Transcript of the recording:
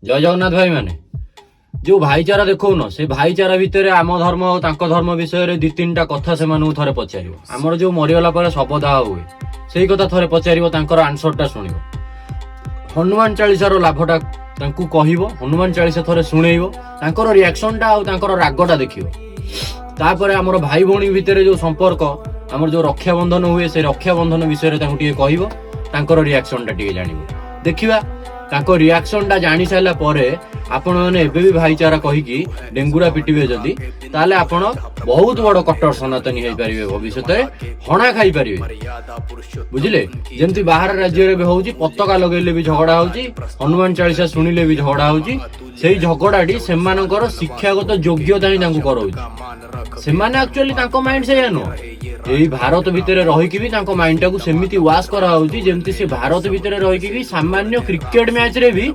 जय जगन्नाथ भाई माने जो भाईचारा देखौन से भाईचारा भितर आम धर्म और तांको धर्म विषय दि तीन कथा से थे पचार आमर जो मरीगला पर शबदाह हुए से कथा थे पचार आंसरटा शुण हनुमान चालीसार लाभटा कह हनुमान चालीसा थे शुणेब तांकर रिएक्शनटा और रागटा देख तापर आमर भाई भौणी भितर जो संपर्क आमर जो रक्षाबंधन हुए से रक्षाबंधन विषय कह रिएक्शनटा जान देखा ताको रिएक्शनटा जानी सारा पर आपण मैंने एबे भाईचारा कहीकि डेंगुरा पिटिबे जदि ताले आपण बहुत बड़ कट्टर सनातनी हो पारे भविष्य हणा खाई पारे बुझिले जमती बाहर राज्य में होउची पताका लगेले भी झगड़ा होउची हनुमान चालीसा शुणिले भी झगड़ा होउची सेही झगड़ाटी सेमानकर शिक्षागत योग्यता ही तांको करौची सेमाने एक्चुअली तांको माइंड से नो एई भारत भितर रहिकि भी तांको माइंड टाकू सेमिति वाश करा होउची जेमती से भारत भितर रहिकि भी सामान्य क्रिकेट मैच रे भी